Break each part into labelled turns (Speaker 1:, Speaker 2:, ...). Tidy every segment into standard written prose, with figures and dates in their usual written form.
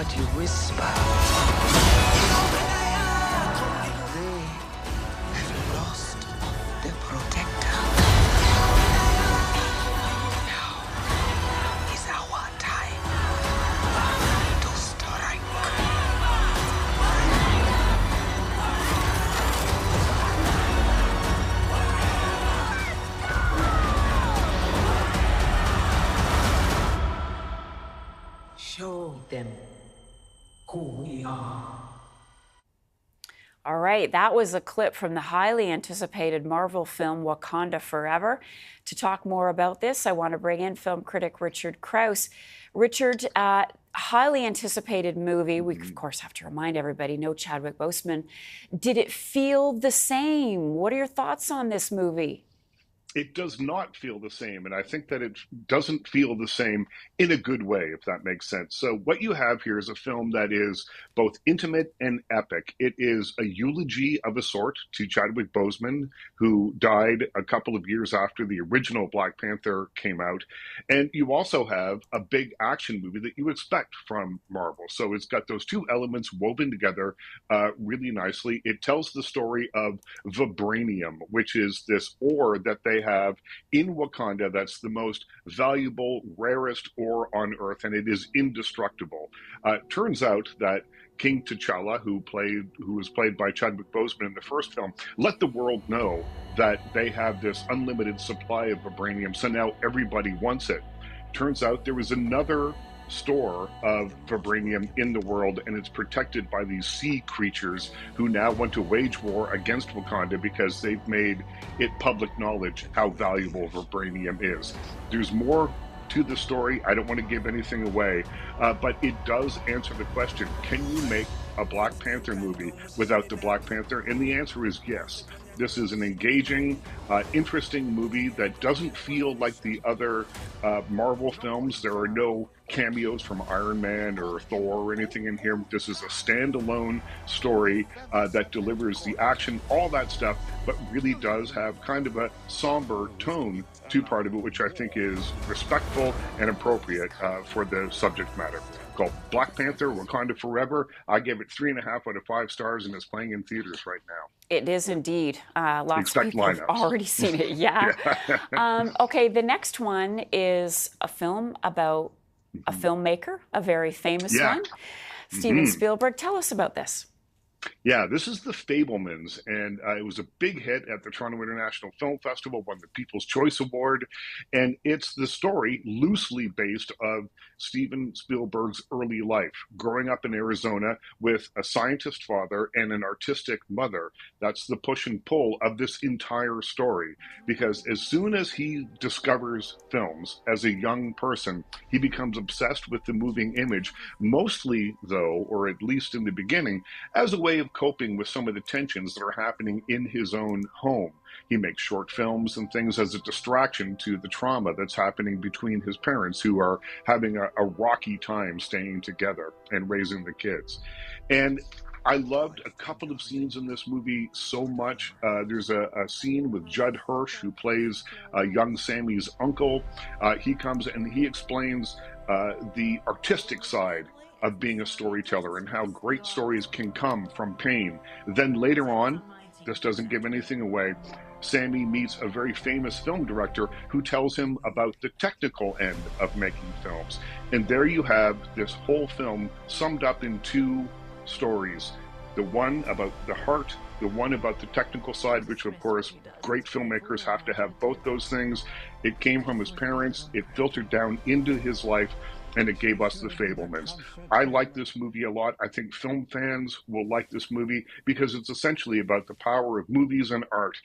Speaker 1: what you whisper. They have lost their protector. Now is our time to strike. Show them who we are.
Speaker 2: All right, that was a clip from the highly anticipated Marvel film Wakanda Forever. To talk more about this, I want to bring in film critic Richard Crouse. Richard, highly anticipated movie. We, of course, have to remind everybody, no Chadwick Boseman. Did it feel the same? What are your thoughts on this movie?
Speaker 3: It does not feel the same, and I think that it doesn't feel the same in a good way, if that makes sense. So what you have here is a film that is both intimate and epic. It is a eulogy of a sort to Chadwick Boseman, who died a couple of years after the original Black Panther came out. And you also have a big action movie that you expect from Marvel. So it's got those two elements woven together really nicely. It tells the story of vibranium, which is this ore that they have in Wakanda that's the most valuable, rarest ore on Earth, and it is indestructible. Turns out that King T'Challa, who was played by Chadwick Boseman in the first film, let the world know that they have this unlimited supply of vibranium, so now everybody wants it. Turns out there was another store of vibranium in the world, and it's protected by these sea creatures who now want to wage war against Wakanda because they've made it public knowledge how valuable vibranium is. There's more to the story. I don't want to give anything away, but it does answer the question, can you make a Black Panther movie without the Black Panther? And the answer is yes. This is an engaging, interesting movie that doesn't feel like the other Marvel films. There are no cameos from Iron Man or Thor or anything in here. This is a standalone story that delivers the action, all that stuff, but really does have kind of a somber tone to part of it, which I think is respectful and appropriate for the subject matter. Called Black Panther, Wakanda Forever. I gave it 3.5 out of 5 stars, and it's playing in theaters right now.
Speaker 2: It is indeed. Lots of people have already seen it. Yeah. Okay, the next one is a film about a filmmaker, a very famous one, Steven Spielberg. Tell us about this.
Speaker 3: Yeah, this is The Fabelmans, and it was a big hit at the Toronto International Film Festival, won the People's Choice Award, and it's the story loosely based of Steven Spielberg's early life, growing up in Arizona with a scientist father and an artistic mother. That's the push and pull of this entire story, because as soon as he discovers films as a young person, he becomes obsessed with the moving image, mostly, though, or at least in the beginning, as a way of coping with some of the tensions that are happening in his own home. He makes short films and things as a distraction to the trauma that's happening between his parents, who are having a rocky time staying together and raising the kids. And I loved a couple of scenes in this movie so much. There's a scene with Judd Hirsch, who plays young Sammy's uncle. He comes and he explains the artistic side of being a storyteller and how great stories can come from pain. Then later on, this doesn't give anything away, Sammy meets a very famous film director who tells him about the technical end of making films. And there you have this whole film summed up in 2 stories. The one about the heart, the one about the technical side, which of course great filmmakers have to have both those things. It came from his parents, it filtered down into his life, and it gave us The Fabelmans. I like this movie a lot. I think film fans will like this movie because it's essentially about the power of movies and art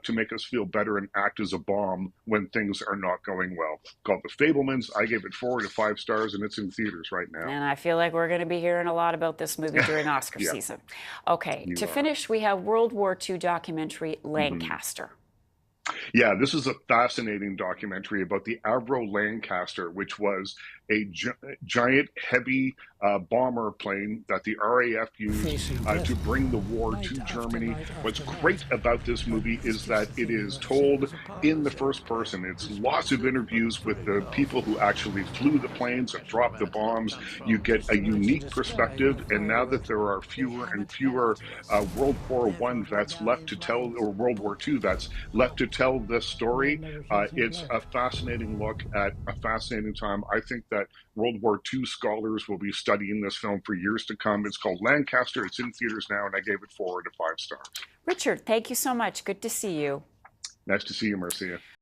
Speaker 3: to make us feel better and act as a balm when things are not going well. Called The Fabelmans. I gave it 4 to 5 stars, and it's in theaters right now.
Speaker 2: And I feel like we're going to be hearing a lot about this movie during Oscar season. Okay, to finish, we have World War II documentary Lancaster.
Speaker 3: Yeah, this is a fascinating documentary about the Avro Lancaster, which was a giant, heavy bomber plane that the RAF used to bring the war to Germany. What's great about this movie is that it is told in the first person. It's lots of interviews with the people who actually flew the planes and dropped the bombs. You get a unique perspective, and now that there are fewer and fewer World War I vets left to tell, or World War II vets left to tell this story, it's a fascinating look at a fascinating time. I think that World War II scholars will be studying this film for years to come. It's called Lancaster. It's in theaters now, and I gave it 4 out of 5 stars.
Speaker 2: Richard, thank you so much. Good to see you.
Speaker 3: Nice to see you, Marcia.